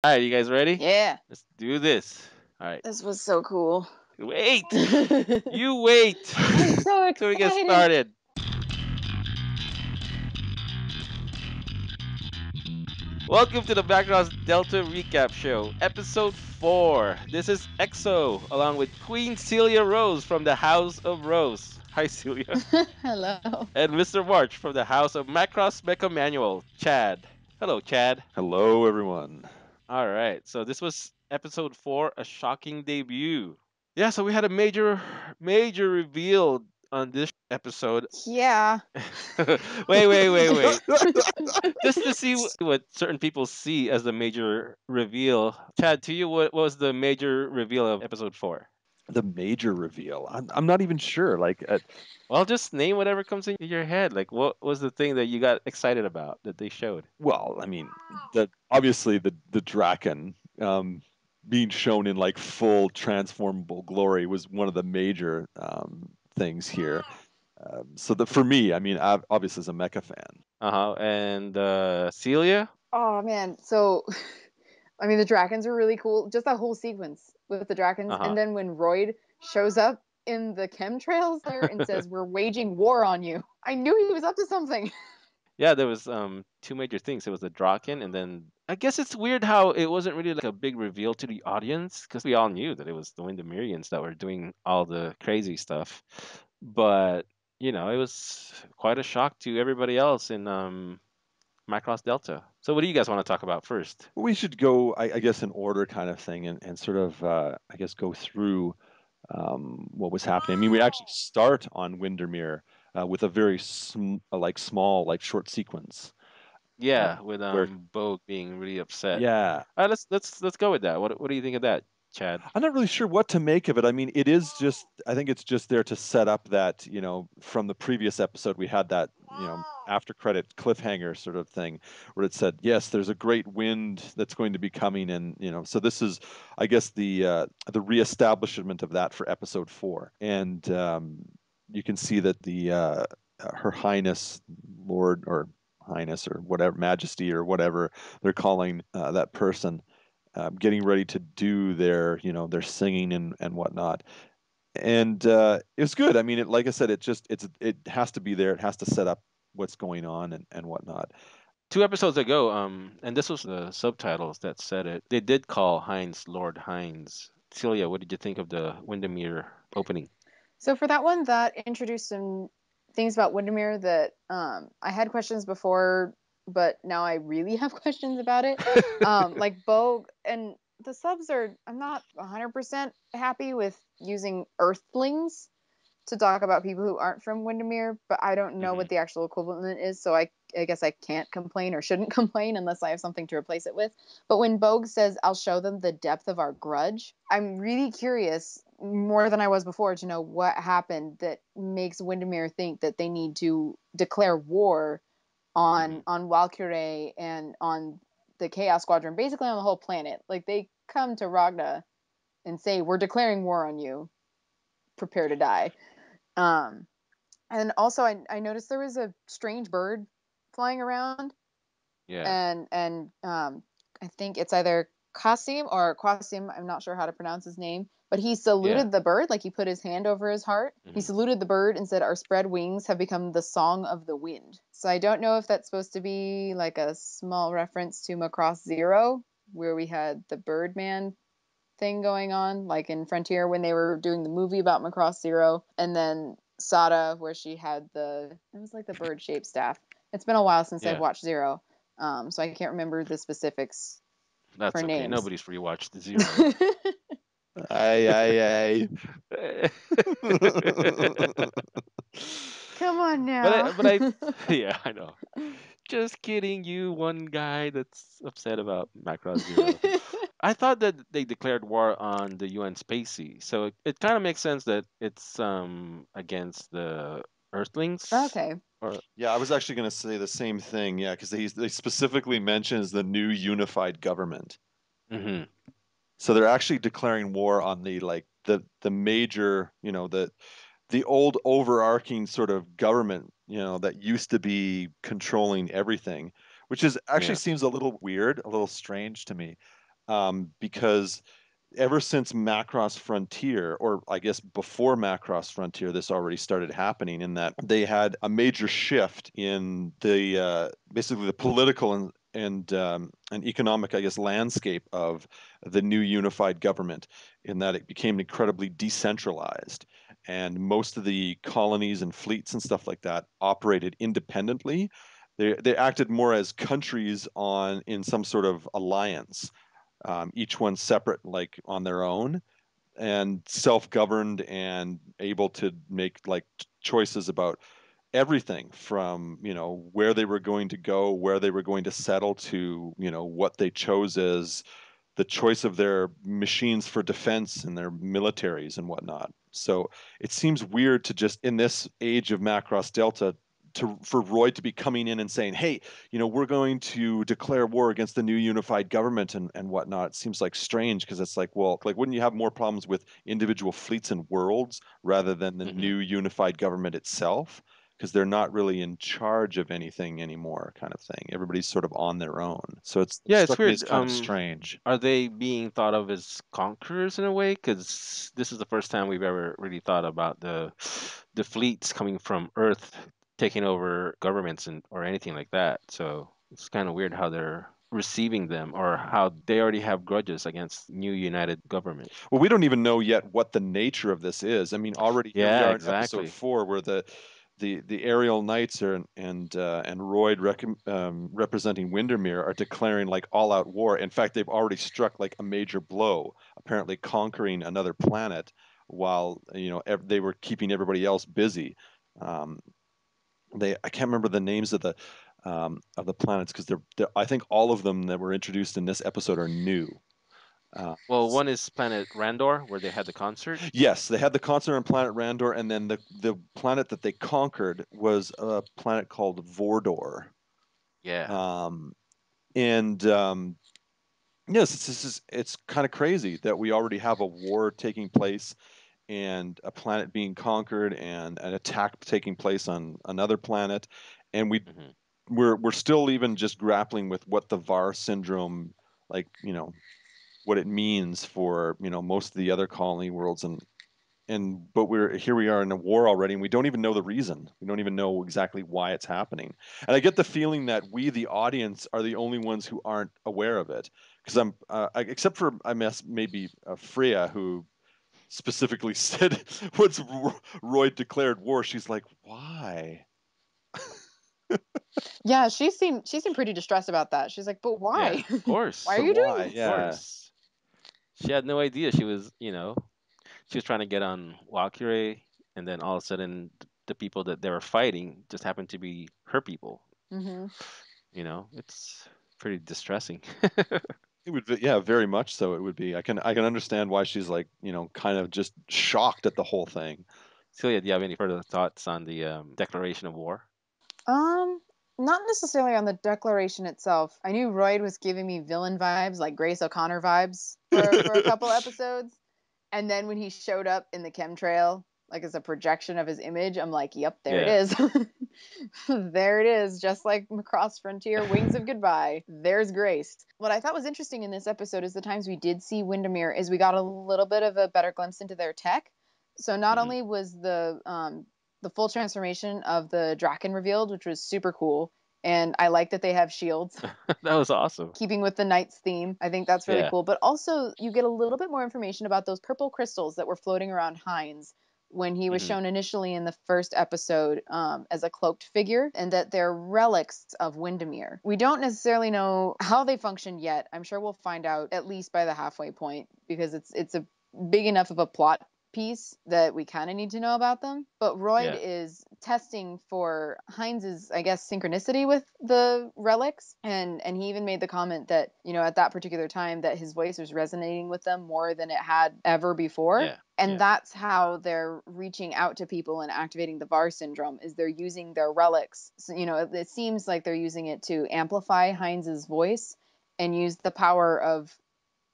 All right, you guys ready? Yeah, Let's do this. All right. this was so cool. Wait. I'm You wait. so So we get excited. started. Welcome to the Macross Delta Recap Show, Episode 4. This is EXO, along with Queen Celia Rose from the House of Rose. Hi, Celia. Hello. And Mr. March from the House of Macross Mecha Manual, Chad. Hello, Chad. Hello, everyone. All right, so this was Episode 4, a shocking debut. Yeah, so we had a major reveal on this episode. Yeah. Wait. Just to see what certain people see as the major reveal. Chad, to you, what was the major reveal of episode 4? The major reveal. I'm not even sure. Well, just name whatever comes in your head. Like, what was the thing that you got excited about that they showed? Well, I mean, obviously the Draken being shown in like full transformable glory was one of the major things here. For me, I mean, obviously as a mecha fan. Uh huh. And Celia? Oh man. So, I mean, the dragons are really cool. Just that whole sequence with the dragons, Uh huh. and then when Royd shows up in the chemtrails there and says, "We're waging war on you." I knew he was up to something. Yeah, there was two major things. It was the Draken, and then I guess it's weird how it wasn't really like a big reveal to the audience because we all knew that it was the Windermerians that were doing all the crazy stuff. But it was quite a shock to everybody else in Macross Delta. So, what do you guys want to talk about first? We should go, I guess, in order kind of thing, and sort of, I guess, go through what was happening. I mean, we actually start on Windermere with a very small, like short sequence Yeah, with where, Bogue being really upset. yeah, All right, let's go with that. What do you think of that, Chad? I'm not really sure what to make of it. I mean, it is just, I think it's just there to set up that, from the previous episode, we had that, after credit cliffhanger sort of thing where it said, yes, there's a great wind that's going to be coming. And, so this is, I guess, the reestablishment of that for episode 4. And you can see that Her Highness, Lord, or Highness, or whatever, Majesty, or whatever they're calling that person, getting ready to do their singing and whatnot. And it was good. I mean, like I said, it has to be there. It has to set up what's going on and whatnot. 2 episodes ago, and this was the subtitles that said it. They did call Heinz Lord Heinz. Celia, what did you think of the Windermere opening? So for that one, that introduced some things about Windermere that I had questions before, but now I really have questions about it. Like Bogue and the subs are. I'm not 100% happy with using Earthlings to talk about people who aren't from Windermere, but I don't know Hmm. what the actual equivalent is, so I guess I can't complain or shouldn't complain unless I have something to replace it with. But when Bogue says, "I'll show them the depth of our grudge," I'm really curious, more than I was before, to know what happened that makes Windermere think that they need to declare war Hmm. on Valkyrie and on the Chaos Squadron, basically on the whole planet. Like they come to Ragna and say, "We're declaring war on you. Prepare to die." Um, and also, I noticed there was a strange bird flying around, Yeah, and I think it's either Qasim or Qasim. I'm not sure how to pronounce his name, but he yeah. saluted the bird, like he put his hand over his heart. He Hmm. saluted the bird and said, "Our spread wings have become the song of the wind." So I don't know if that's supposed to be like a small reference to Macross Zero, where we had the Birdman thing going on, like in Frontier when they were doing the movie about Macross Zero, and then Sada, where she had it was like the bird shaped staff. It's been a while since I've Yeah. watched Zero, so I can't remember the specifics for That's okay. names. Nobody's rewatched the Zero. Aye, Come on but now. I yeah, I know. Just kidding, you one guy that's upset about Macross Zero. I thought that they declared war on the UN Spacey, so it kind of makes sense that it's against the Earthlings. Okay. Or yeah, I was actually going to say the same thing. Yeah, because they specifically mentions the new unified government. hmm So they're actually declaring war on the major, the old overarching sort of government, that used to be controlling everything, which is actually yeah, seems a little weird, a little strange to me. because ever since Macross Frontier, or I guess before Macross Frontier, this already started happening in that they had a major shift in the basically the political and economic, I guess, landscape of the new unified government, in that it became incredibly decentralized. And most of the colonies and fleets and stuff like that operated independently. They acted more as countries on in some sort of alliance, each one separate, like on their own, and self-governed and able to make like choices about everything from where they were going to go, where they were going to settle, to what they chose as the choice of their machines for defense and their militaries and whatnot. So it seems weird to just in this age of Macross Delta for Roy to be coming in and saying, "Hey, we're going to declare war against the new unified government and whatnot." It seems like strange because it's like, well, like wouldn't you have more problems with individual fleets and worlds rather than the Hmm. new unified government itself? Because they're not really in charge of anything anymore, kind of thing. Everybody's sort of on their own. So it Yeah, it's struck me as weird. kind of strange. Are they being thought of as conquerors in a way? Because this is the first time we've ever really thought about the fleets coming from Earth taking over governments and or anything like that. So it's kind of weird how they're receiving them or how they already have grudges against new united government. Well, we don't even know yet what the nature of this is. I mean, already here we Yeah, are in episode exactly. 4, where the aerial knights are and Royd representing Windermere are declaring like all out war. In fact, they've already struck like a major blow, apparently conquering another planet while they were keeping everybody else busy. Um, I can't remember the names of the planets because I think all of them that were introduced in this episode are new. Uh, Well, one is planet Randor, where they had the concert. Yes, they had the concert on planet Randor, and then the planet that they conquered was a planet called Vordor. Yeah. Um, and yes, it's kind of crazy that we already have a war taking place and a planet being conquered and an attack taking place on another planet, and Hmm. we're still even just grappling with what the VAR syndrome, like what it means for most of the other colony worlds, but we are in a war already, and we don't even know the reason. We don't even know exactly why it's happening. And I get the feeling that we, the audience, are the only ones who aren't aware of it. Because except for I guess maybe Freya, who specifically said once Roy declared war, she's like, "Why?" Yeah, she seemed pretty distressed about that. She's like, "But Yeah, why? of Why course. are But you doing why? Of this?" Yeah. course. She had no idea she was, she was trying to get on Walkure, and then all of a sudden, the people that they were fighting just happened to be her people. Hmm. It's pretty distressing. It would, yeah, very much so. It would be. I can understand why she's like, kind of just shocked at the whole thing. Celia, do you have any further thoughts on the declaration of war? Um, Not necessarily on the declaration itself. I knew Royd was giving me villain vibes, like Grace O'Connor vibes for a couple episodes. And then when he showed up in the chemtrail, like as a projection of his image, I'm like, yep, there it Yeah. is. There it is, just like Macross Frontier, Wings of Goodbye. There's Grace. What I thought was interesting in this episode is the times we did see Windermere is we got a little bit of a better glimpse into their tech. So not Hmm. only was the full transformation of the Draken revealed, which was super cool, and I like that they have shields That was awesome. keeping with the Knights theme. I think that's really Yeah. cool. But also, you get a little bit more information about those purple crystals that were floating around Hines when he was Hmm. shown initially in the first episode as a cloaked figure, and that they're relics of Windermere. We don't necessarily know how they function yet. I'm sure we'll find out at least by the halfway point because it's a big enough of a plot piece that we kind of need to know about them. But Royd Yeah. is testing for Heinz's, I guess, synchronicity with the relics, and he even made the comment that at that particular time that his voice was resonating with them more than it had ever before. Yeah. And Yeah. that's how they're reaching out to people and activating the VAR syndrome is they're using their relics. So, it seems like they're using it to amplify Heinz's voice and use the power of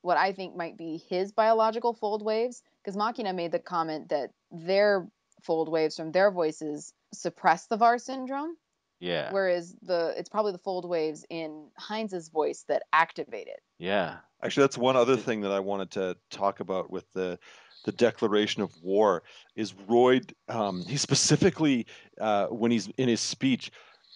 what I think might be his biological fold waves, because Machina made the comment that their fold waves from their voices suppress the VAR syndrome. Yeah. Whereas it's probably the fold waves in Heinz's voice that activate it. Yeah. Actually, that's one other Did- thing that I wanted to talk about with the declaration of war is Royd. He specifically, when he's in his speech,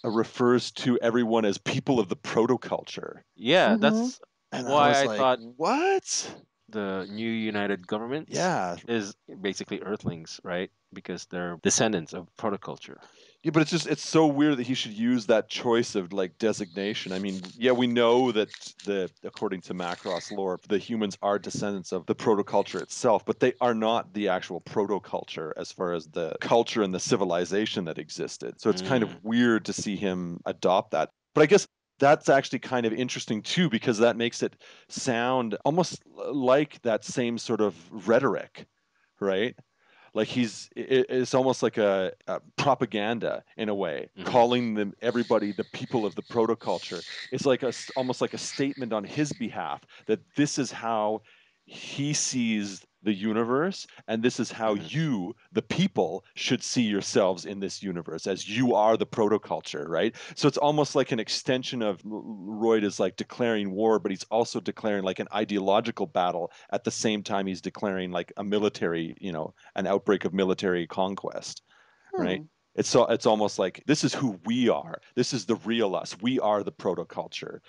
refers to everyone as people of the protoculture, Yeah, Mm-hmm. that's and I why was I like, thought what? the new United Government Yeah, is basically Earthlings, right? Because they're descendants of protoculture. yeah, but it's so weird that he should use that choice of like designation. I mean, yeah, we know that the according to Macross lore, the humans are descendants of the protoculture itself, but they are not the actual protoculture as far as the culture and the civilization that existed. So it's kind of Mm. weird to see him adopt that. But I guess that's actually kind of interesting too, because that makes it sound almost like that same sort of rhetoric, right? Like it's almost like a propaganda in a way, Hmm. calling them everybody the people of the protoculture. It's like almost like a statement on his behalf that this is how he sees the universe, and this is how Hmm. you, the people, should see yourselves in this universe, as you are the protoculture, right? So it's almost like an extension of Royd is like declaring war, but he's also declaring like an ideological battle at the same time he's declaring like a military, an outbreak of military conquest, right? Hmm. It's almost like this is who we are. This is the real us. We are the protoculture,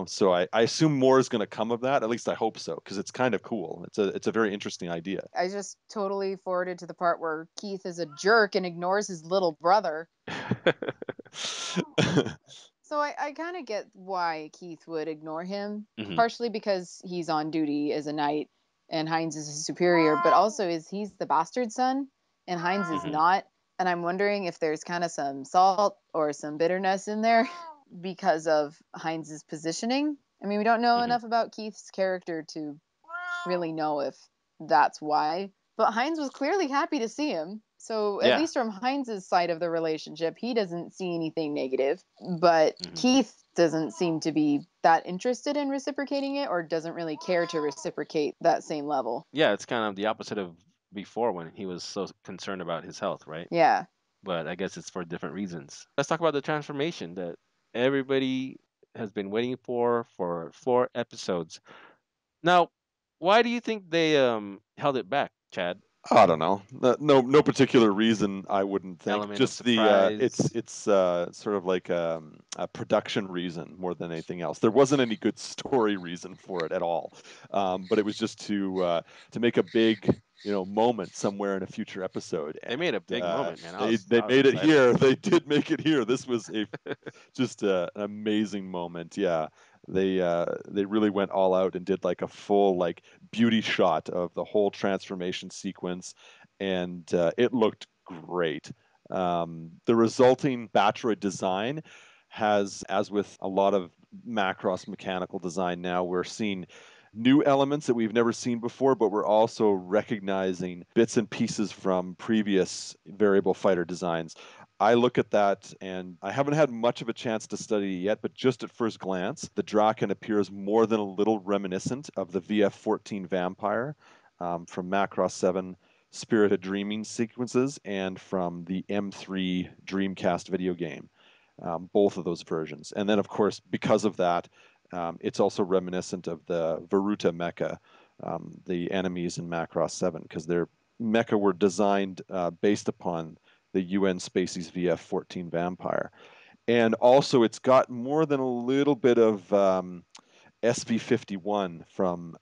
So I assume more is going to come of that. At least I hope so, because it's kind of cool. It's a very interesting idea. I just totally forwarded to the part where Keith is a jerk and ignores his little brother. So I kind of get why Keith would ignore him, Hmm. partially because he's on duty as a knight and Heinz is his superior, but also is he's the bastard son and Heinz is Hmm. not. And I'm wondering if there's kind of some salt or some bitterness in there because of Heinz's positioning. I mean, we don't know Hmm. enough about Keith's character to really know if that's why. But Heinz was clearly happy to see him. So at Yeah. least from Heinz's side of the relationship, he doesn't see anything negative. But Hmm. Keith doesn't seem to be that interested in reciprocating it or doesn't really care to reciprocate that same level. Yeah, it's kind of the opposite of before when he was so concerned about his health, right? Yeah. But I guess it's for different reasons. Let's talk about the transformation that everybody has been waiting for 4 episodes. Now, why do you think they held it back, Chad? I don't know. No particular reason. I wouldn't think. Element of Just the surprise. it's sort of like a production reason more than anything else. There wasn't any good story reason for it at all, but it was just to make a big moment somewhere in a future episode, They made a and big moment, man. they I was made it excited. here. They did make it here. This was a just an amazing moment. Yeah, they really went all out and did like a full like beauty shot of the whole transformation sequence, and it looked great. The resulting Batroid design has, as with a lot of Macross mechanical design now, we're seeing new elements that we've never seen before, but we're also recognizing bits and pieces from previous variable fighter designs. I look at that and I haven't had much of a chance to study it yet, but just at first glance, the Draken appears more than a little reminiscent of the VF-14 Vampire from Macross 7 Spirited Dreaming sequences and from the M3 Dreamcast video game, both of those versions. And then, of course, because of that, it's also reminiscent of the Varuta mecha, the enemies in Macross 7, because their mecha were designed based upon the UN Spacies VF-14 Vampire. And also, it's got more than a little bit of SV-51 from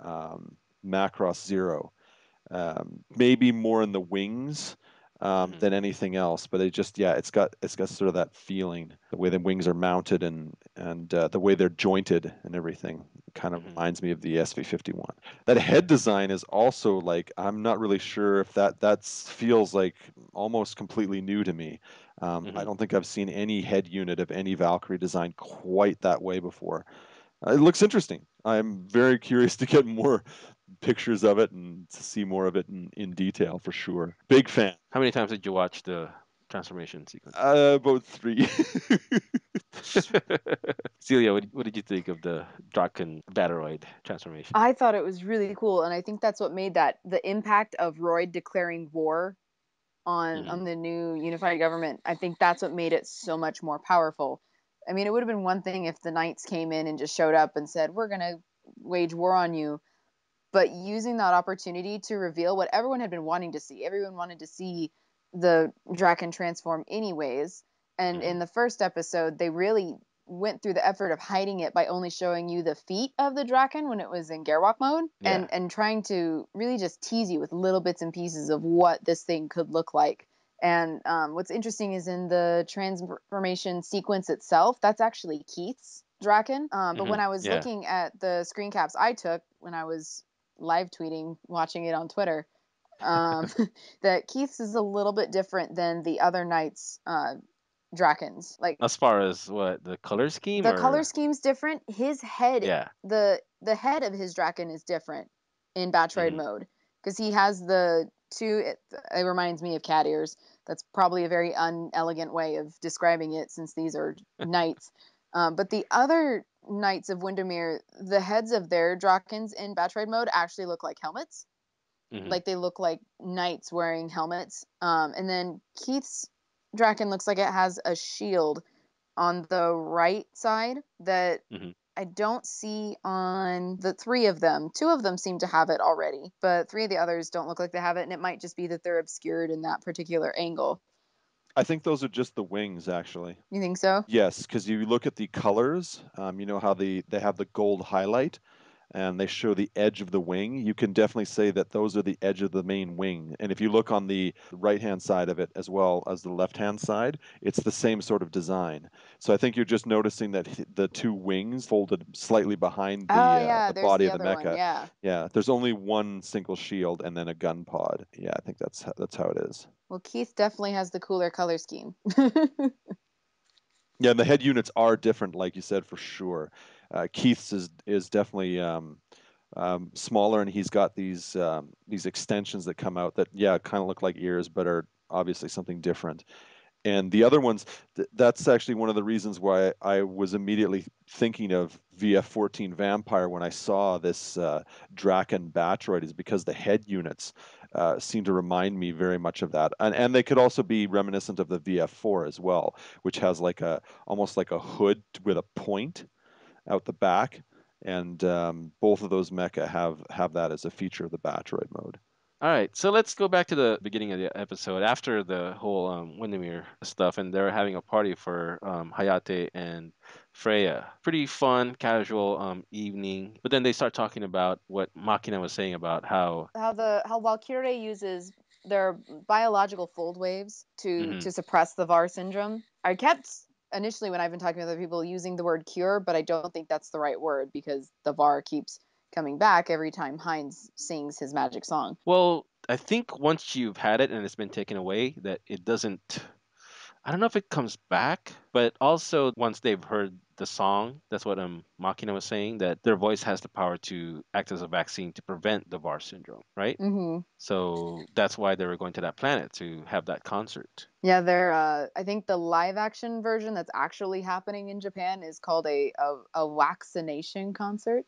Macross Zero, maybe more in the wings Hmm. than anything else. But it's got sort of that feeling, the way the wings are mounted and the way they're jointed and everything. Kind of Hmm. reminds me of the SV-51. That head design is also like I'm not really sure if that feels like almost completely new to me. I Hmm. don't think I've seen any head unit of any Valkyrie design quite that way before. It looks interesting. I'm very curious to get more pictures of it and to see more of it in detail for sure. Big fan. How many times did you watch the transformation sequence? About three. Celia, what did you think of the Draken Bataroid transformation? I thought it was really cool. And I think that's what made that the impact of Royd declaring war Hmm. on the new unified government. I think that's what made it so much more powerful. I mean, it would have been one thing if the knights came in and just showed up and said, "We're gonna wage war on you," but using that opportunity to reveal what everyone had been wanting to see. Everyone wanted to see the Draken transform anyways. And in Hmm. the first episode, they really went through the effort of hiding it by only showing you the feet of the Draken when it was in Gerwalk mode, Yeah. and trying to really just tease you with little bits and pieces of what this thing could look like. And what's interesting is in the transformation sequence itself, that's actually Keith's Draken. But Hmm. when I was Yeah. looking at the screen caps I took when I was live tweeting, watching it on Twitter, um, that Keith's is a little bit different than the other knights' Drakens. Like As far as what the color scheme the color or scheme's different. His head, yeah. the head of his Draken is different in Batroid Hmm. mode because he has the two. It reminds me of cat ears. That's probably a very unelegant way of describing it since these are knights. But the other knights of Windermere, the heads of their Drakens in Batroid mode actually look like helmets. Hmm. Like they look like knights wearing helmets. And then Keith's Draken looks like it has a shield on the right side that Hmm. I don't see on the three of them. Two of them seem to have it already, but three of the others don't look like they have it, and it might just be that they're obscured in that particular angle. I think those are just the wings, actually. You think so? Yes, because you look at the colors, you know how they have the gold highlight and they show the edge of the wing. You can definitely say that those are the edge of the main wing. And if you look on the right-hand side of it as well as the left-hand side, it's the same sort of design. So I think you're just noticing that the two wings folded slightly behind Oh the yeah, there's body the of the other one. mecha. Yeah. Yeah, there's only one single shield and then a gun pod. Yeah, I think that's how it is. Well, Keith definitely has the cooler color scheme. Yeah, and the head units are different, like you said, for sure. Keith's is definitely smaller, and he's got these extensions that come out that yeah, kind of look like ears, but are obviously something different. And the other ones, that's actually one of the reasons why I was immediately thinking of VF-14 Vampire when I saw this Draken Batroid, is because the head units seem to remind me very much of that, and they could also be reminiscent of the VF-4 as well, which has like a almost like a hood with a point out the back, and both of those mecha have that as a feature of the Batroid mode. All right, so let's go back to the beginning of the episode after the whole Windermere stuff, and they're having a party for Hayate and Freya. Pretty fun, casual evening. But then they start talking about what Makina was saying about how. How Valkyrie uses their biological fold waves Hmm. to suppress the VAR syndrome. I kept initially when I've been talking with other people using the word cure, but I don't think that's the right word because the VAR keeps coming back every time Heinz sings his magic song. Well, I think once you've had it and it's been taken away, that it doesn't. I don't know if it comes back, but also once they've heard the song, that's what Makina was saying, that their voice has the power to act as a vaccine to prevent the VAR syndrome, right? Mm-hmm. So that's why they were going to that planet to have that concert. Yeah, they're. I think the live action version that's actually happening in Japan is called a vaccination concert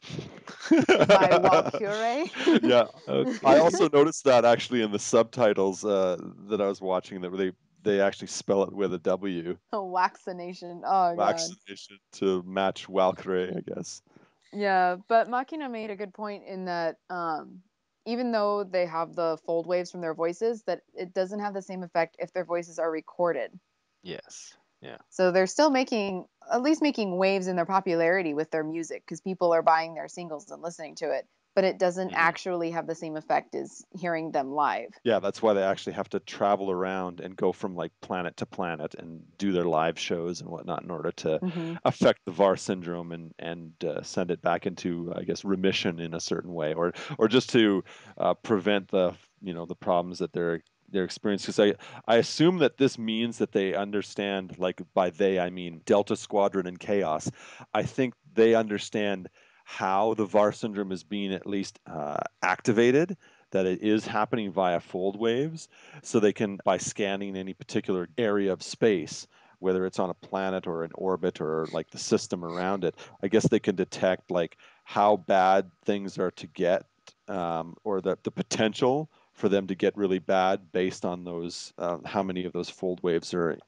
by Walkure. Yeah, I Okay. also noticed that actually in the subtitles that I was watching that they actually spell it with a W, A vaccination. Oh god. vaccination to match Valkyrie, I guess. Yeah, but Makina made a good point in that even though they have the fold waves from their voices, that it doesn't have the same effect if their voices are recorded. Yes. Yeah. So they're still making at least making waves in their popularity with their music because people are buying their singles and listening to it, but it doesn't Hmm. actually have the same effect as hearing them live. Yeah, that's why they actually have to travel around and go from like planet to planet and do their live shows and whatnot in order to Mm-hmm. affect the VAR syndrome and send it back into, I guess, remission in a certain way, or just to prevent the problems that they're experiencing. Because I assume that this means that they understand, like by they I mean Delta Squadron and Chaos. I think they understand how the VAR syndrome is being at least activated, that it is happening via fold waves, so they can, by scanning any particular area of space, whether it's on a planet or an orbit or like the system around it, I guess they can detect like how bad things are to get, or the potential for them to get really bad based on those how many of those fold waves are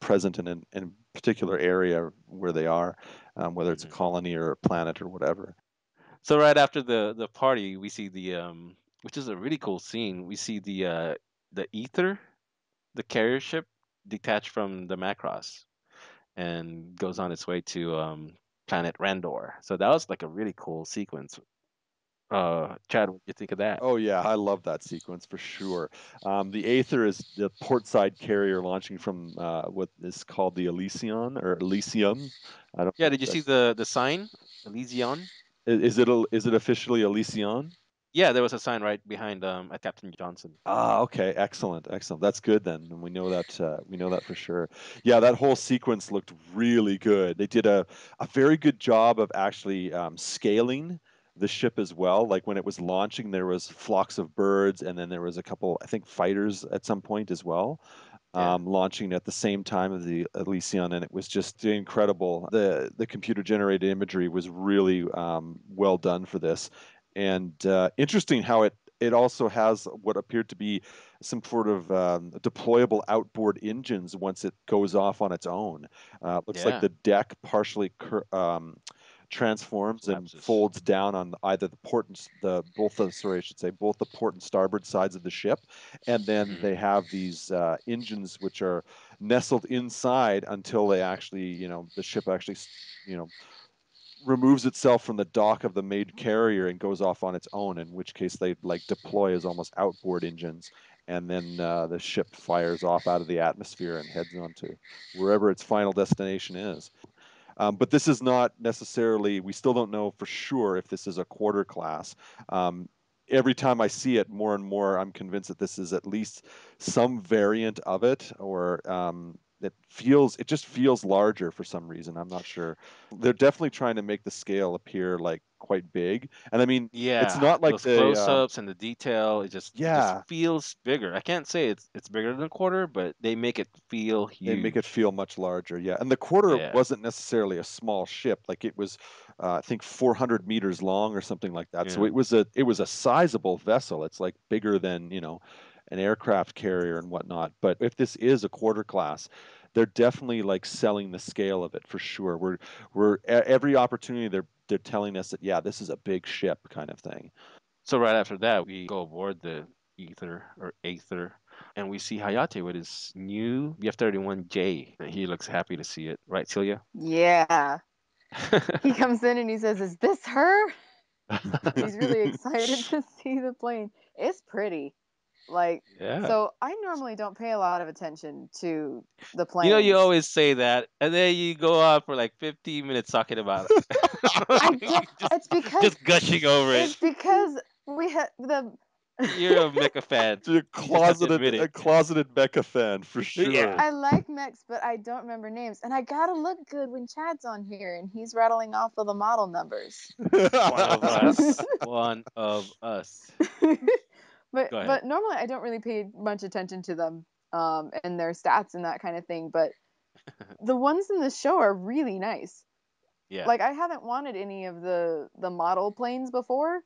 present in a particular area where they are, whether it's a Hmm. colony or a planet or whatever. So right after the party, we see the which is a really cool scene. We see the ether, the carrier ship, detached from the Macross and goes on its way to planet Randor. So that was like a really cool sequence. Chad, what do you think of that? Oh yeah, I love that sequence for sure. The Aether is the portside carrier launching from what is called the Elysion or Elysium. I don't Yeah, know did you see exactly. the sign, Elysion? Is it officially Elysion? Yeah, there was a sign right behind at Captain Johnson. Ah, okay, excellent, excellent. That's good then, and we know that for sure. Yeah, that whole sequence looked really good. They did a very good job of actually scaling the ship as well. Like when it was launching, there was flocks of birds, and then there was a couple, I think, fighters at some point as well, Yeah, launching at the same time as the Elysion, and it was just incredible. The computer generated imagery was really well done for this, and interesting how it also has what appeared to be some sort of deployable outboard engines once it goes off on its own. Looks like yeah, the deck partially transforms and collapses. folds down on either the port and the both the sorry I should say both the port and starboard sides of the ship, and then Hmm. they have these engines which are nestled inside until they actually the ship actually you know removes itself from the dock of the main carrier and goes off on its own, in which case they like deploy as almost outboard engines, and then the ship fires off out of the atmosphere and heads on to wherever its final destination is. But this is not necessarily, we still don't know for sure if this is a quarter class. Um, every time I see it more and more, I'm convinced that this is at least some variant of it, or it just feels larger for some reason. I'm not sure. They're definitely trying to make the scale appear like quite big. And I mean, it's Yeah, not like those close-ups and the detail, it just yeah, feels bigger. I can't say it's bigger than a quarter, but they make it feel they make it huge. feel much larger, yeah. And the quarter Yeah, wasn't necessarily a small ship; like it was, I think, 400 meters long or something like that. So yeah. it was a sizable vessel. It's like bigger than an aircraft carrier and whatnot. But if this is a quarter class, they're definitely like selling the scale of it for sure. Every opportunity they're telling us that yeah, this is a big ship kind of thing. So right after that, we go aboard the Ether or Aether, and we see Hayate with his new BF-31J. He looks happy to see it, right, Celia? Yeah. He comes in and he says, "Is this her?" He's really excited to see the plane. It's pretty. Like, Yeah. so I normally don't pay a lot of attention to the You planes. always say that, and then you go on for like 15 minutes talking about I get it. just it's because just gushing over it. it's because we had the You're a mecha fan. A You just have to closeted admit a it. closeted mecha fan for Yeah. sure. I like mechs, but I don't remember names. And I gotta look good when Chad's on here and he's rattling off of the model numbers. One of us. One of us. but Go ahead. but normally I don't really pay much attention to them and their stats and that kind of thing. But the ones in the show are really nice. Yeah. Like I haven't wanted any of the model planes before,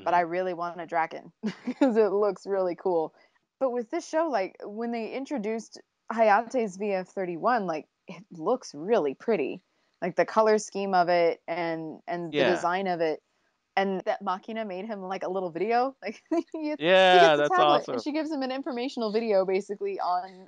but I Hmm. really want a Draken because it looks really cool. But with this show, like when they introduced Hayate's VF-31, like it looks really pretty. Like the color scheme of it and the Yeah. design of it. And that Machina made him like a little video. Like he Yeah, gets a that's tablet and awesome. she gives him an informational video basically on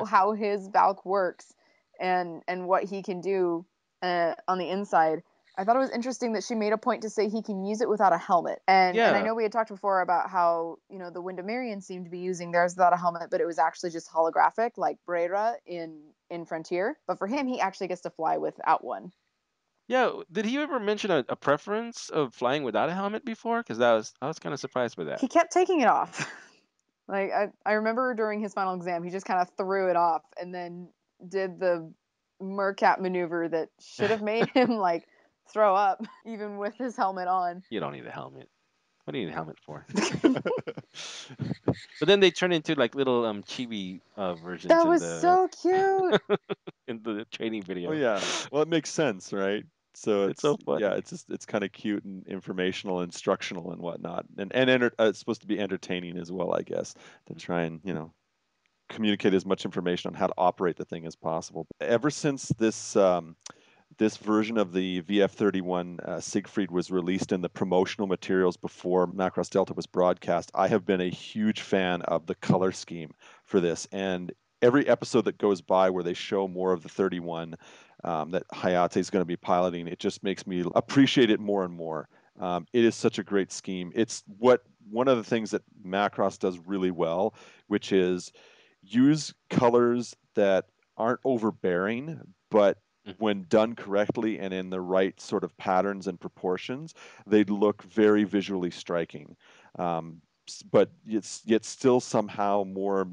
how his Valk works and what he can do on the inside. I thought it was interesting that she made a point to say he can use it without a helmet. And I Yeah. know we had talked before about how, the Windomirians seemed to be using theirs without a helmet, but it was actually just holographic, like Brera in Frontier. But for him, he actually gets to fly without one. Yeah. Did he ever mention a preference of flying without a helmet before? Because I was kind of surprised by that. He kept taking it off. Like I remember during his final exam, he just kind of threw it off and then did the mercat maneuver that should have made him like throw up even with his helmet on. You don't need a helmet. What do you need a helmet for? But then they turn into like little chibi That versions was so cute. in the training Oh video. yeah. Well, it makes sense, right? So It's so it's yeah, funny. it's just it's kind of cute and informational, instructional, and whatnot, and it's supposed to be entertaining as well, I guess, to try and communicate as much information on how to operate the thing as possible. Ever since this version of the VF-31 Siegfried was released in the promotional materials before Macross Delta was broadcast, I have been a huge fan of the color scheme for this. And every episode that goes by where they show more of the 31 that Hayate is going to be piloting, it just makes me appreciate it more and more. It is such a great scheme. It's what one of the things that Macross does really well, which is use colors that aren't overbearing, but Mhm. when done correctly and in the right sort of patterns and proportions, they'd look very visually striking. But it's yet still somehow more,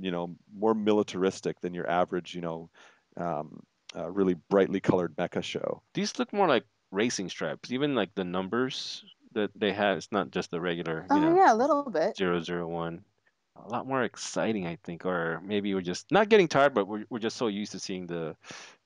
more militaristic than your average, um, really brightly colored mecha show. These look more like racing stripes. Even like the numbers that they have, it's not just the regular, Oh yeah, a little bit. 001. A lot more exciting, I think. Or maybe we're just not getting tired, but we're just so used to seeing the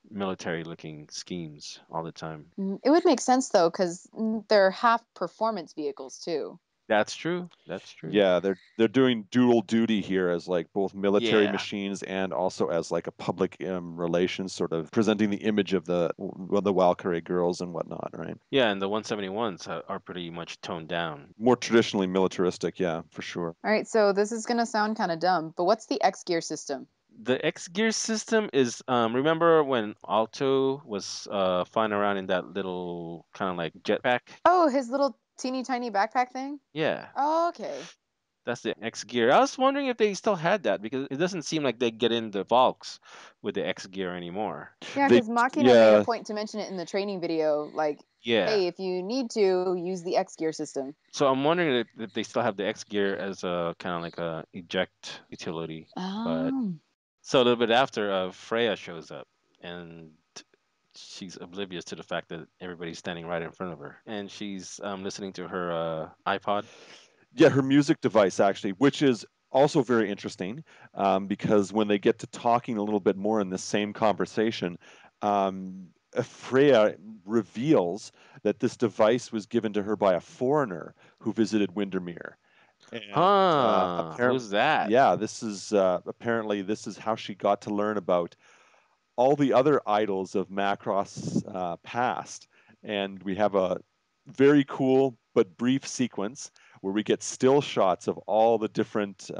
military looking schemes all the time. It would make sense though, because they're half performance vehicles too. That's true. That's true. Yeah, they're doing dual duty here as like both military Yeah. machines and also as like a public relations sort of presenting the image of the Valkyrie girls and whatnot, right? Yeah, and the 171s are pretty much toned down. More traditionally militaristic, yeah, for sure. All right, so this is gonna sound kind of dumb, but what's the X gear system? The X gear system is remember when Alto was flying around in that little kind of like jetpack? Oh, his little teeny tiny backpack thing? Yeah. Oh, okay. That's the X gear. I was wondering if they still had that because it doesn't seem like they get in the Valks with the X gear anymore. Yeah, They because Machina made a yeah, point to mention it in the training video, like, Yeah. hey, if you need to, use the X gear system. So I'm wondering if they still have the X gear as a kind of like a eject utility. But Oh. so a little bit after, Freya shows up and she's oblivious to the fact that everybody's standing right in front of her, and she's listening to her iPod. yeah, her music device actually, which is also very interesting because when they get to talking a little bit more in this same conversation, Freya reveals that this device was given to her by a foreigner who visited Windermere. And Huh? apparently, Who's that? yeah, this is apparently this is how she got to learn about all the other idols of Macross past. And we have a very cool but brief sequence where we get still shots of all the different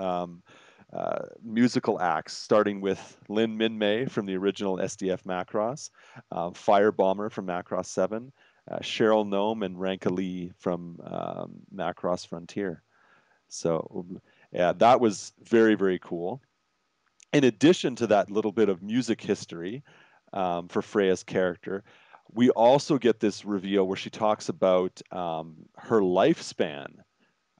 musical acts, starting with Lin Min Mei from the original SDF Macross, Fire Bomber from Macross 7, Cheryl Nome and Ranka Lee from Macross Frontier. So, yeah, that was very, very cool. In addition to that little bit of music history for Freya's character, we also get this reveal where she talks about her lifespan.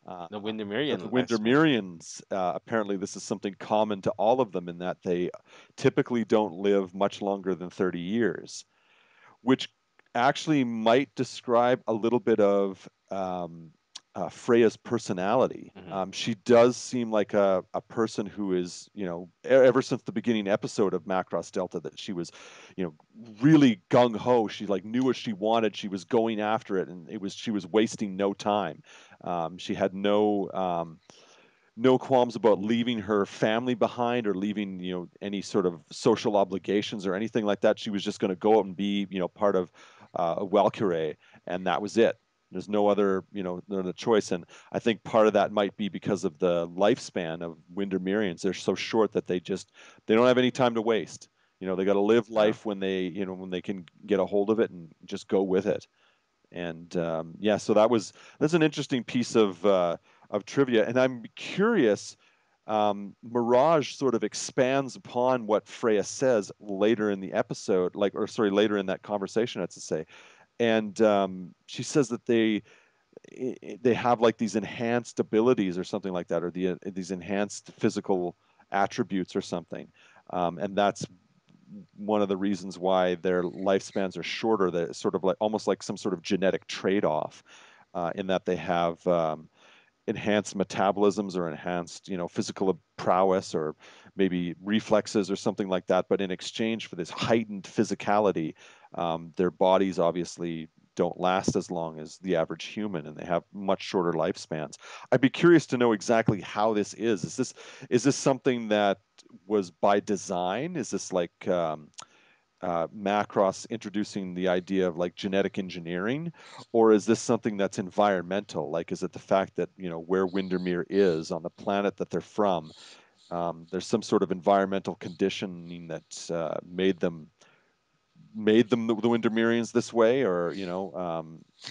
Uh, The the Windermerian lifespan. Windermerians, apparently, this is something common to all of them in that they typically don't live much longer than 30 years, which actually might describe a little bit of Freya's personality. Hmm. She does seem like a person who is, ever since the beginning episode of Macross Delta, that she was, really gung ho. She like knew what she wanted. She was going after it, and she was wasting no time. She had no qualms about leaving her family behind or leaving any sort of social obligations or anything like that. She was just going to go out and be part of a Valkyrie, and that was it. There's no other no other choice, and I think part of that might be because of the lifespan of Windermerians. They're so short that they don't have any time to waste. They got to live Oh. life when they can get a hold of it and just go with it. And yeah, so that's an interesting piece of trivia, and I'm curious. Mirage sort of expands upon what Freya says later in the episode, or sorry, later in that conversation, I have to say, and she says that they have like these enhanced abilities or something like that, or these enhanced physical attributes or something, and that's one of the reasons why their lifespans are shorter. That sort of like almost like some sort of genetic trade-off, in that they have enhanced metabolisms or enhanced, physical prowess or maybe reflexes or something like that. But in exchange for this heightened physicality, their bodies obviously don't last as long as the average human, and they have much shorter lifespans. I'd be curious to know exactly how this is. Is this something that was by design? Is this like Macross introducing the idea of like genetic engineering, or is this something that's environmental? Like, is it the fact that where Windermere is on the planet that they're from? There's some sort of environmental conditioning that made them the Windermerians this way, or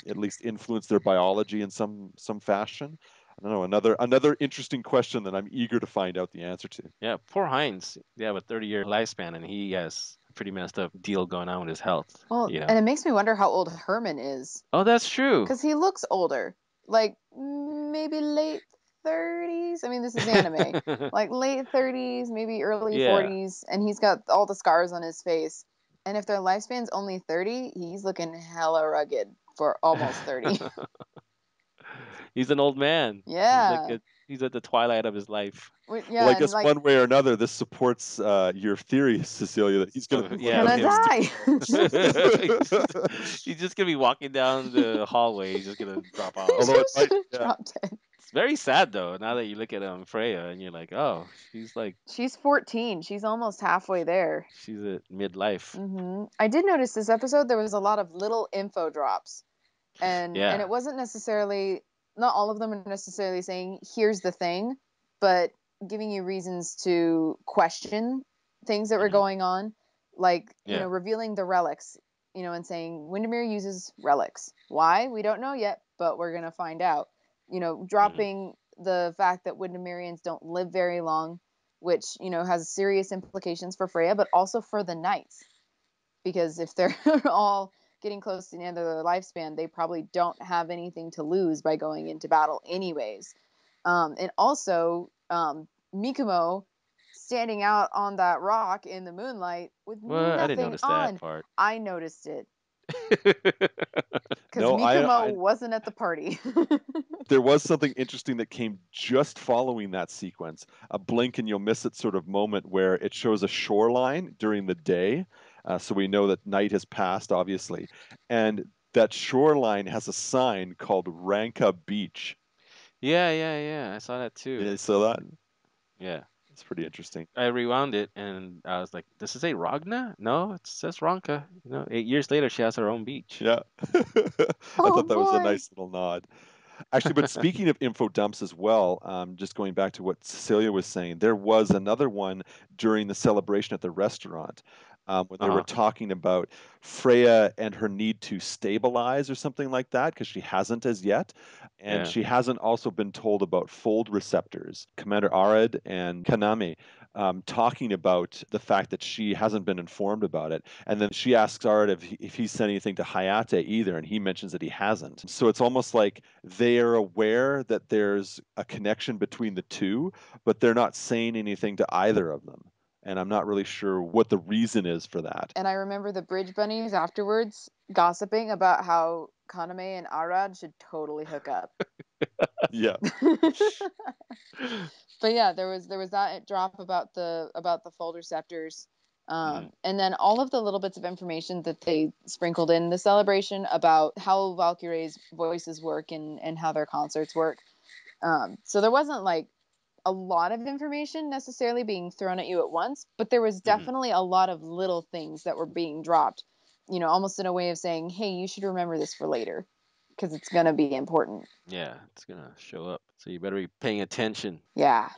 at least influenced their biology in some fashion. I don't know. Another interesting question that I'm eager to find out the answer to. Yeah, poor Heinz. They have a 30-year lifespan, and he has a pretty messed up deal going on with his health. Well, and it makes me wonder how old Herman is. Oh, that's true. Because he looks older. Like, maybe late 30s. I mean, this is anime. Like, late 30s, maybe early Yeah. 40s. And he's got all the scars on his face. And if their lifespan's only 30, he's looking hella rugged for almost 30. He's an old man. Yeah. He's at the twilight of his life. Well, Yeah, I and guess like, one way or another, this supports your theory, Cecilia, that he's going to be he's one of Yeah, the of gonna him. die. He's just gonna be walking down the hallway. He's just gonna drop off. Although it Just might, yeah, drop dead. It's very sad though. Now that you look at Freya, and you're like, oh, she's like She's 14. She's almost halfway there. she's at midlife. I did notice this episode there was a lot of little info drops, and Yeah. it wasn't necessarily, not all of them are necessarily saying here's the thing, but giving you reasons to question things that were Mhm. going on, like Yeah. revealing the relics, and saying Windermere uses relics. Why, we don't know yet, but we're gonna find out. Mhm. Dropping the fact that Windermerians don't live very long, which has serious implications for Freya, but also for the knights, because if they're all getting close to the end of their lifespan, they probably don't have anything to lose by going into battle anyways. And also, Mikumo standing out on that rock in the moonlight with Well, I didn't nothing notice that on. part. I noticed it because no, Mikumo wasn't at the party. there was something interesting that came just following that sequence, a blink and you'll miss it sort of moment where it shows a shoreline during the day. So we know that night has passed, obviously. And that shoreline has a sign called Ranka Beach. Yeah. I saw that too. Yeah, so Yeah. that's pretty interesting. I rewound it and I was like, does it say Ragna? No, it says Ronka. 8 years later, she has her own beach. Yeah. I Oh thought that was a boy. nice little nod. Actually, but speaking of info dumps as well, just going back to what Cecilia was saying, there was another one during the celebration at the restaurant when they were Uh-huh. talking about Freya and her need to stabilize or something like that, because she hasn't as yet. And Yeah. she hasn't also been told about fold receptors. Commander Arad and Kaname talking about the fact that she hasn't been informed about it. And then she asks Arad if he sent anything to Hayate either, and he mentions that he hasn't. So it's almost like they are aware that there's a connection between the two, but they're not saying anything to either of them. And I'm not really sure what the reason is for that. And I remember the Bridge Bunnies afterwards gossiping about how Kaname and Arad should totally hook up. Yeah. But yeah, there was that drop about the fold receptors, Mhm. and then all of the little bits of information that they sprinkled in the celebration about how Valkyrie's voices work and how their concerts work. So there wasn't like a lot of information necessarily being thrown at you at once, but there was Mhm. definitely a lot of little things that were being dropped, almost in a way of saying, hey, you should remember this for later because it's going to be important. Yeah, it's gonna show up. So you better be paying attention. Yeah.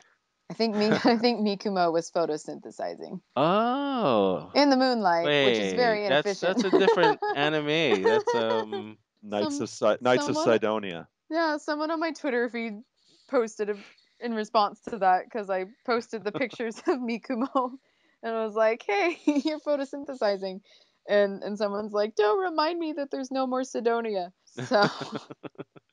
I think Mikumo was photosynthesizing Oh, in the moonlight, which is wait. very That's inefficient. that's a different anime. That's Knights Some of Knights of someone Sidonia. Yeah, someone on my Twitter feed posted in response to that because I posted the pictures of Mikumo and I was like, "Hey, you're photosynthesizing," and someone's like, "Don't remind me that there's no more Sidonia." So,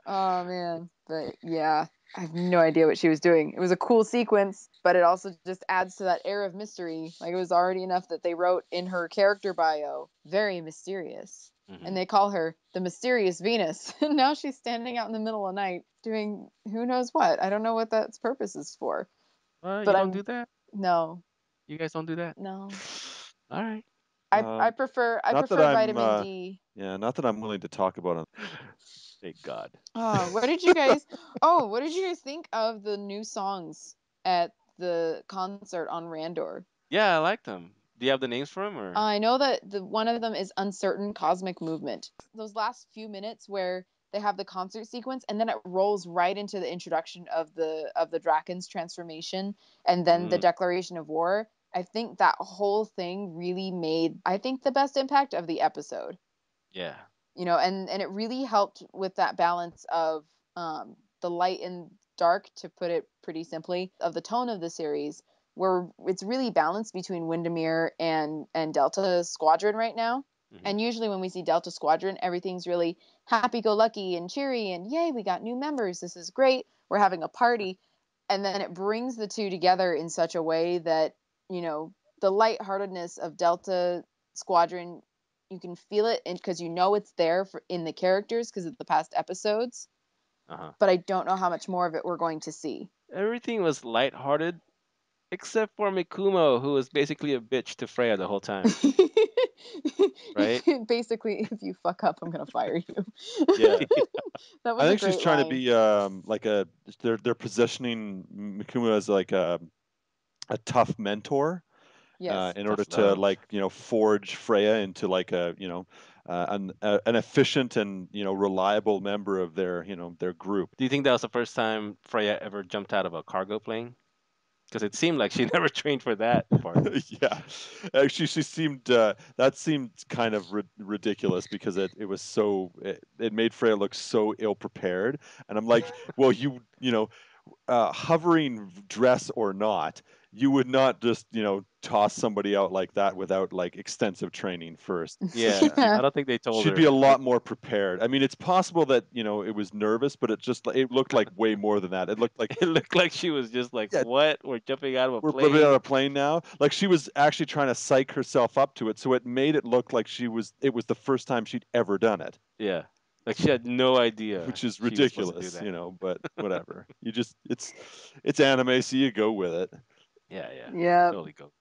oh man, but yeah, I have no idea what she was doing. It was a cool sequence, but it also just adds to that air of mystery. Like it was already enough that they wrote in her character bio, "Very mysterious." And Mhm. they call her the mysterious Venus. And now she's standing out in the middle of the night doing who knows what. I don't know what that's purpose is for. Well, you But don't I'm do that. no, You guys don't do that. no. All right. I prefer Not that vitamin D. yeah, not that I'm willing to talk about it. Thank God. Oh, what did you guys? Oh, what did you guys think of the new songs at the concert on Randor? Yeah, I like them. Do you have the names for them or? I know that the one of them is Uncertain Cosmic Movement. Those last few minutes where they have the concert sequence and then it rolls right into the introduction of the Draken's transformation and then the Mm, declaration of war. I think that whole thing really made I think the best impact of the episode. yeah. And it really helped with that balance of the light and dark, to put it pretty simply, of the tone of the series, where it's really balanced between Windermere and Delta Squadron right now. Hmm. And usually when we see Delta Squadron, everything's really happy-go-lucky and cheery and yay, we got new members, this is great, we're having a party. And then it brings the two together in such a way that, the lightheartedness of Delta Squadron, you can feel it because it's there in the characters because of the past episodes, Uh-huh. but I don't know how much more of it we're going to see. Everything was lighthearted except for Mikumo, who was basically a bitch to Freya the whole time, right? Basically, if you fuck up, I'm gonna fire you. Yeah. That I was a think she's great trying to line. be like they're positioning Mikuma as like a tough mentor Yes. in order Tough to love. like forge Freya into like a an efficient and reliable member of their their group. Do you think that was the first time Freya ever jumped out of a cargo plane? Because it seemed like she never trained for that part. Yeah, actually, she seemed that seemed kind of ridiculous because it was so it made Freya look so ill prepared, and I'm like, well, hovering dress or not, you would not just toss somebody out like that without like extensive training first. Like Yeah, you, I don't think they told should be a her. Like, lot more prepared. I mean, it's possible that it was nervous, but it looked like way more than that. It looked like it looked like she was just like, yeah, "What? We're jumping out of a we're living on plane." a plane now. Like she was actually trying to psych herself up to it, so it made it look like it was the first time she'd ever done it, Yeah, like she had no idea which is she was supposed to do ridiculous, that. but whatever. You just it's anime, so you go with it. Yeah, yeah, Yep. totally go.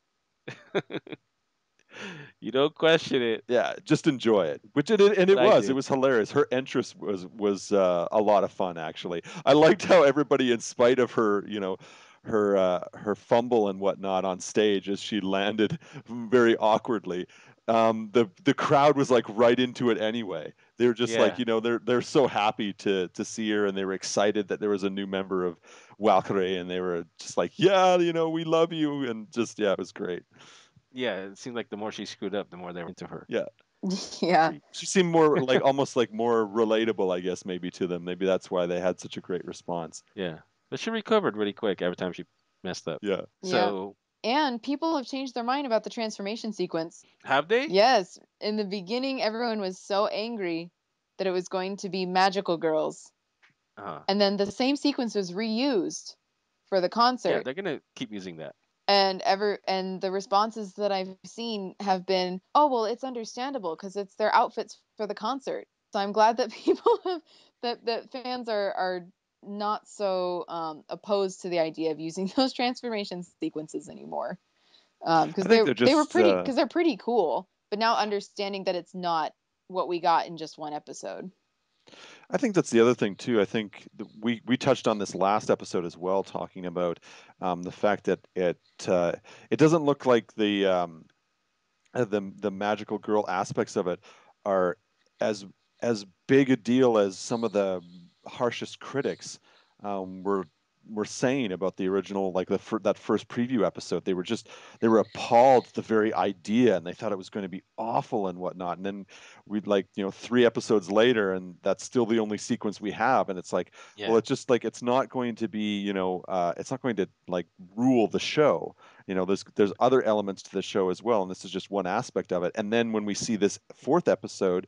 You don't question it, Yeah, just enjoy it. Which and but it I was. It did. was hilarious. Her entrance was a lot of fun actually. I liked how everybody, in spite of her, her fumble and whatnot on stage as she landed very awkwardly, the crowd was like right into it anyway. They were just like, Yeah, they're so happy to see her, and they were excited that there was a new member of Valkyrie, and they were just like, yeah, we love you, and just yeah, it was great. yeah. It seemed like the more she screwed up, the more they were into her. Yeah. Yeah. She seemed more like almost like more relatable, I guess, maybe to them. Maybe that's why they had such a great response. Yeah, but she recovered really quick every time she messed up. Yeah. Yeah. So And people have changed their mind about the transformation sequence. have they? Yes. In the beginning, everyone was so angry that it was going to be magical girls. Uh, And then the same sequence was reused for the yeah, concert. they're gonna keep using that. And the responses that I've seen have been, oh well, it's understandable because it's their outfits for the concert. So I'm glad that people have that fans are not so opposed to the idea of using those transformation sequences anymore, I because think they're just they're pretty cool. But now understanding that it's not what we got in just one episode. I think that's the other thing too. I think we touched on this last episode as well, talking about the fact that it doesn't look like the magical girl aspects of it are as big a deal as some of the harshest critics were saying about the original, like that first preview episode. They were appalled at the very idea, and they thought it was going to be awful and whatnot. And then we'd like 3 episodes later, and that's still the only sequence we have, and it's like, well, Yeah, it's just like it's not going to be it's not going to like rule the show. There's other elements to the show as well, and this is just one aspect of it. And then when we see this fourth episode,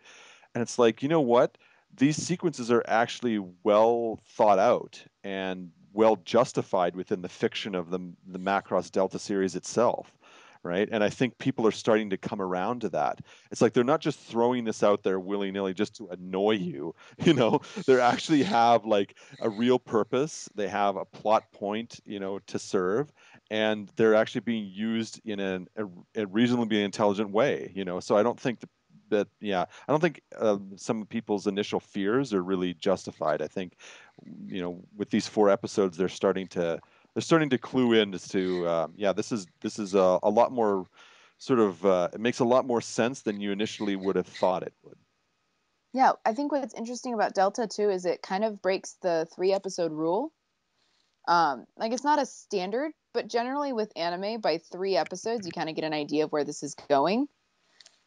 and it's like, you know what, these sequences are actually well thought out and well justified within the fiction of the Macross Delta series itself, right? And I think people are starting to come around to that. It's like they're not just throwing this out there willy-nilly just to annoy you. They actually have like a real purpose. They have a plot point to serve, and they're actually being used in a reasonably intelligent way. So I don't think that yeah, I don't think some people's initial fears are really justified. I think with these 4 episodes, they're starting to clue in as to yeah, this is a lot more sort of it makes a lot more sense than you initially would have thought it would. Yeah, I think what's interesting about Delta too is it kind of breaks the 3 episode rule. Like it's not a standard, but generally with anime, by 3 episodes, you kind of get an idea of where this is going.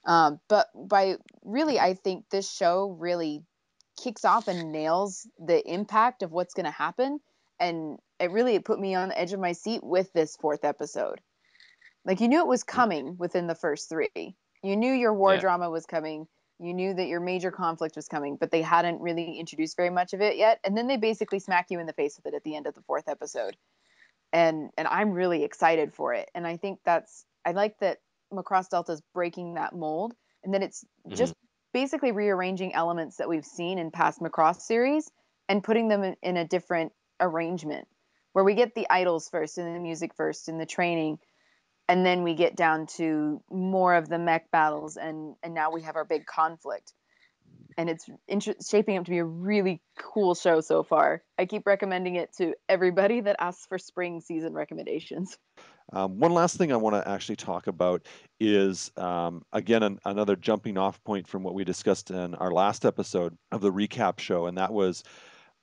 But by really, I think this show really kicks off and nails the impact of what's going to happen. And it put me on the edge of my seat with this 4th episode. Like you knew it was Yeah. coming within the first 3. You knew your war Yeah. drama was coming. You knew that your major conflict was coming, but they hadn't really introduced very much of it yet. And then they basically smack you in the face with it at the end of the 4th episode. And I'm really excited for it. And I think I like that Macross Delta is breaking that mold, and that it's Hmm. just basically rearranging elements that we've seen in past Macross series and putting them in a different arrangement, where we get the idols first and the music first and the training, and then we get down to more of the mech battles, and now we have our big conflict. And it's shaping up to be a really cool show so far. I keep recommending it to everybody that asks for spring season recommendations. One last thing I want to actually talk about is, again, another jumping off point from what we discussed in our last episode of the recap show, and that was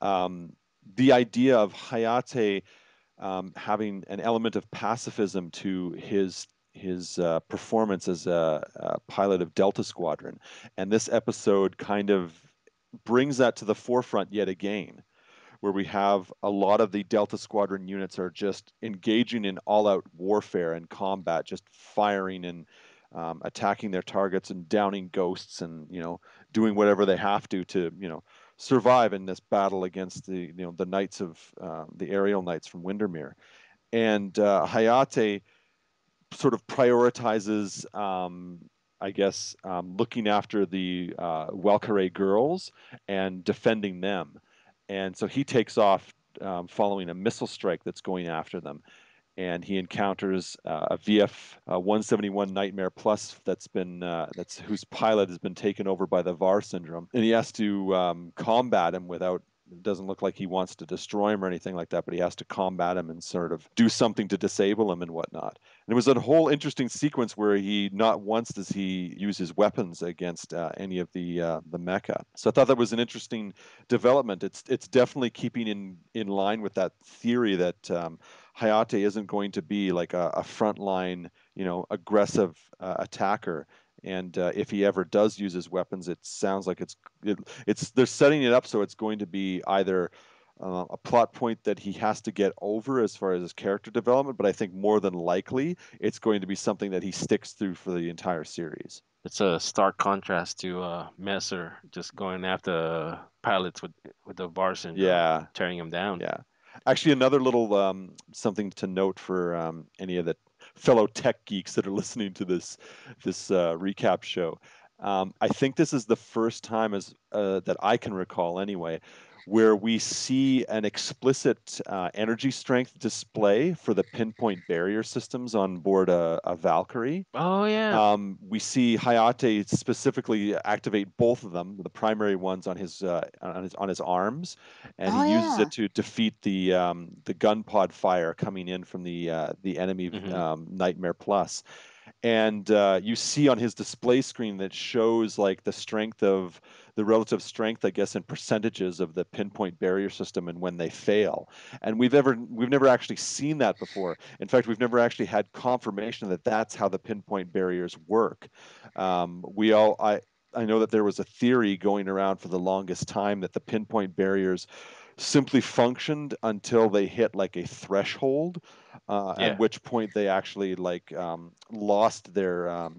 um, the idea of Hayate having an element of pacifism to his performance as a pilot of Delta Squadron, and this episode kind of brings that to the forefront yet again, where we have a lot of the Delta Squadron units are just engaging in all-out warfare and combat, just firing and attacking their targets and downing ghosts, and doing whatever they have to survive in this battle against the knights of the aerial knights from Windermere. And Hayate sort of prioritizes, I guess, looking after the Welkare girls and defending them. And so he takes off following a missile strike that's going after them. And he encounters a VF 171 Nightmare Plus that's whose pilot has been taken over by the VAR syndrome, and he has to combat him without. It doesn't look like he wants to destroy him or anything like that, but he has to combat him and sort of do something to disable him and whatnot. And it was a whole interesting sequence where he not once does he use his weapons against any of the mecha. So I thought that was an interesting development. It's definitely keeping in line with that theory that Hayate isn't going to be like a frontline, aggressive attacker. And if he ever does use his weapons, it sounds like it's they're setting it up so it's going to be either a plot point that he has to get over as far as his character development, but I think more than likely it's going to be something that he sticks through for the entire series. It's a stark contrast to Messer just going after pilots with the VAR syndrome, Yeah, tearing them down. yeah. Actually, another little something to note for any of the fellow tech geeks that are listening to this recap show. I think this is the first time, as that I can recall anyway, where we see an explicit energy strength display for the pinpoint barrier systems on board a Valkyrie. Oh yeah. We see Hayate specifically activate both of them, the primary ones on his arms, and he Oh uses yeah. it to defeat the gun pod fire coming in from the enemy Hmm. Nightmare Plus. And you see on his display screen that shows like the relative strength, I guess, in percentages of the pinpoint barrier system and when they fail. And we've never actually seen that before. In fact, we've never actually had confirmation that that's how the pinpoint barriers work. We all I know that there was a theory going around for the longest time that the pinpoint barriers simply functioned until they hit like a threshold, at Yeah. which point they actually like lost their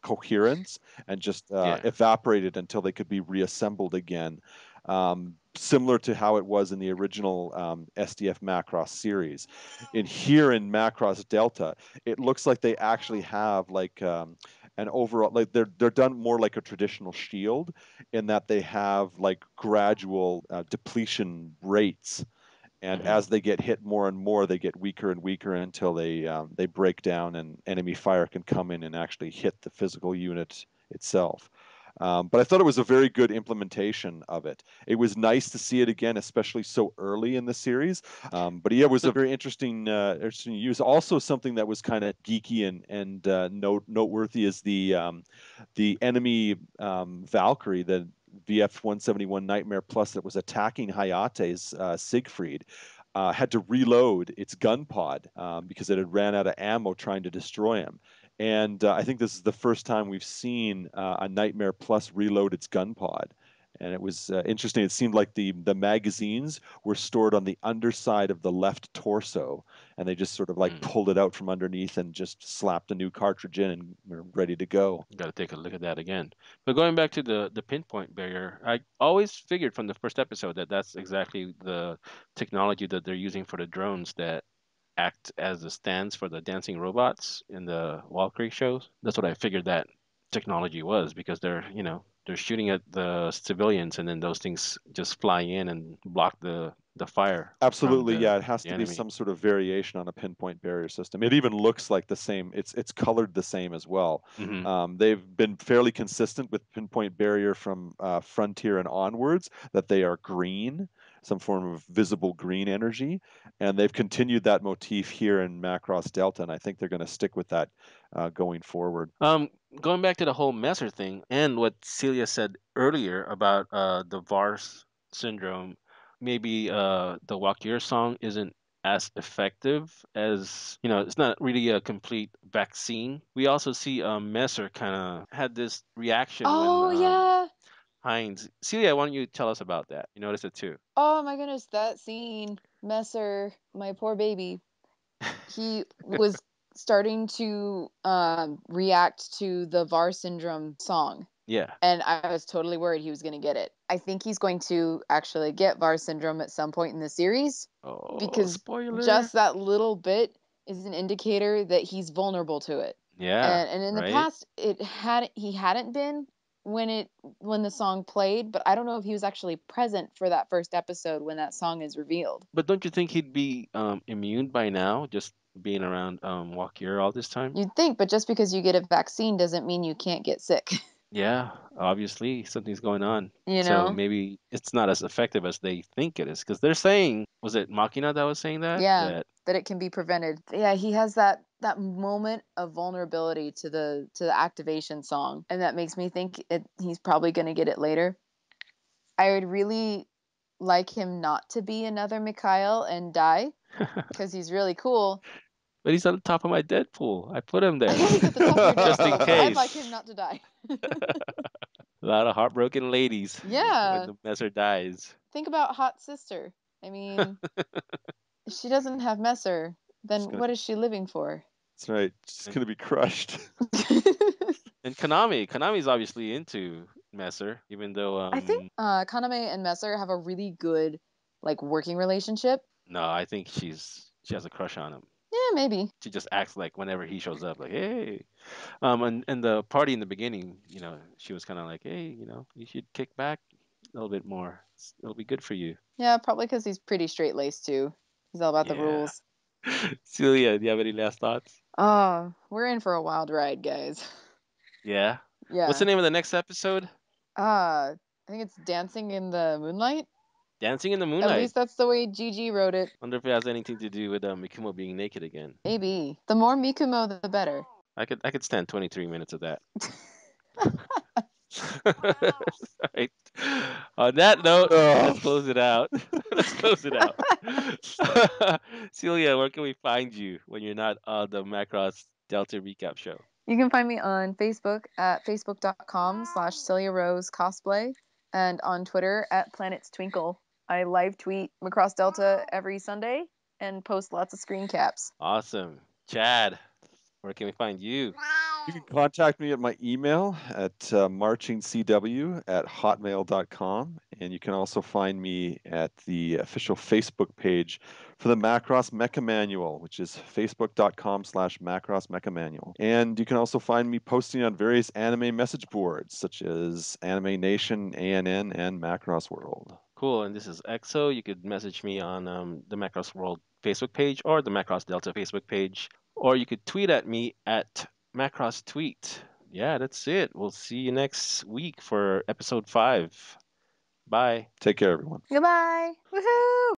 coherence and just Yeah. evaporated until they could be reassembled again. Similar to how it was in the original SDF Macross series. In here in Macross Delta, it looks like they actually have like an overall, like they're done more like a traditional shield, in that they have like gradual depletion rates. And Hmm. as they get hit more and more, they get weaker and weaker until they break down, and enemy fire can come in and actually hit the physical unit itself. But I thought it was a very good implementation of it. It was nice to see it again, especially so early in the series. But yeah, it was So a very interesting use. Also, something that was kind of geeky and noteworthy is the enemy Valkyrie, the VF-171 Nightmare Plus that was attacking Hayate's Siegfried. Had to reload its gun pod because it had ran out of ammo trying to destroy him. And I think this is the first time we've seen a Nightmare Plus reload its gun pod. And it was interesting. It seemed like the magazines were stored on the underside of the left torso, and they just sort of like mm, pulled it out from underneath and just slapped a new cartridge in, and we're ready to go. got to take a look at that again. But going back to the pinpoint barrier, I always figured from the first episode that that's exactly the technology that they're using for the drones that act as the stands for the dancing robots in the Valkyrie shows. That's what I figured that technology was because they're shooting at the civilians and then those things just fly in and block the fire from Absolutely, yeah. It has the to be enemy. some sort of variation on a pinpoint barrier system. It even looks like the same. It's colored the same as well. Hmm. They've been fairly consistent with pinpoint barrier from Frontier and onwards that they are green, some form of visible green energy, and they've continued that motif here in Macross Delta, and I think they're going to stick with that going forward. Um, Going back to the whole Messer thing and what Celia said earlier about the VARS syndrome, maybe the Walkyer song isn't as effective as, it's not really a complete vaccine. We also see Messer kind of had this reaction when Oh yeah. Heinz. Celia, why don't you tell us about that? You noticed it too. Oh my goodness, that scene, Messer, my poor baby. He was starting to react to the VAR syndrome song. Yeah. And I was totally worried he was going to get it. I think he's going to actually get VAR syndrome at some point in the series Oh, because spoiler. just that little bit is an indicator that he's vulnerable to it. Yeah, And in the right? past he hadn't been when the song played, but I don't know if he was actually present for that first episode when that song is revealed. But don't you think he'd be immune by now, just being around Walkier all this time? You'd think, but just because you get a vaccine doesn't mean you can't get sick. Yeah, obviously something's going on. You So know? maybe it's not as effective as they think it is, because they're saying, was it Machina that was saying that? Yeah, That that it can be prevented. Yeah, he has that moment of vulnerability to the activation song, and that makes me think he's probably going to get it later. I would really like him not to be another Mikhail and die because he's really cool. but he's on the top of my Deadpool. I put him I there know he's at the top of your just in Deadpool. I'd like him case. not to die. A lot of heartbroken ladies when Yeah, the messer dies. think about Hot Sister. I mean, if she doesn't have Messer, She's then gonna, what is she living for? that's right. She's And gonna be crushed. and Konami's obviously into Messer, even though I think Kaname and Messer have a really good like working relationship. no, I think she has a crush on him. Yeah, maybe. She just acts like whenever he shows up, like, hey. And the party in the beginning, she was kind of like, hey, you should kick back a little bit more. It'll be good for you. Yeah, probably because he's pretty straight laced too. He's all about the Yeah. rules. Celia, do you have any last thoughts? Oh, we're in for a wild ride, guys. Yeah. What's the Yeah. name of the next episode? I think it's Dancing in the Moonlight. Dancing in the At Moonlight. least that's the way Gigi wrote it. Wonder if it has anything to do with Mikumo being naked again. Maybe. The more Mikumo, the better. I could stand 23 minutes of that. Right. On that note, Oh, let's close it out. Let's close it out. Celia, where can we find you when you're not on the Macross Delta Recap Show? You can find me on Facebook at facebook.com/Celia Rose Cosplay and on Twitter at Planets Twinkle. I live tweet Macross Delta every Sunday and post lots of screen caps. Awesome. Chad, where can we find you? you can contact me at my email at marchingcw@hotmail.com. And you can also find me at the official Facebook page for the Macross Mecha Manual, which is facebook.com/Macross Mecha Manual. And you can also find me posting on various anime message boards, such as Anime Nation, ANN, and Macross World. Cool. And this is EXO. You could message me on the Macross World Facebook page or the Macross Delta Facebook page, or you could tweet at me at Macross Tweet. Yeah, that's it. We'll see you next week for episode 5. Bye. Take care, everyone. Goodbye. Woohoo!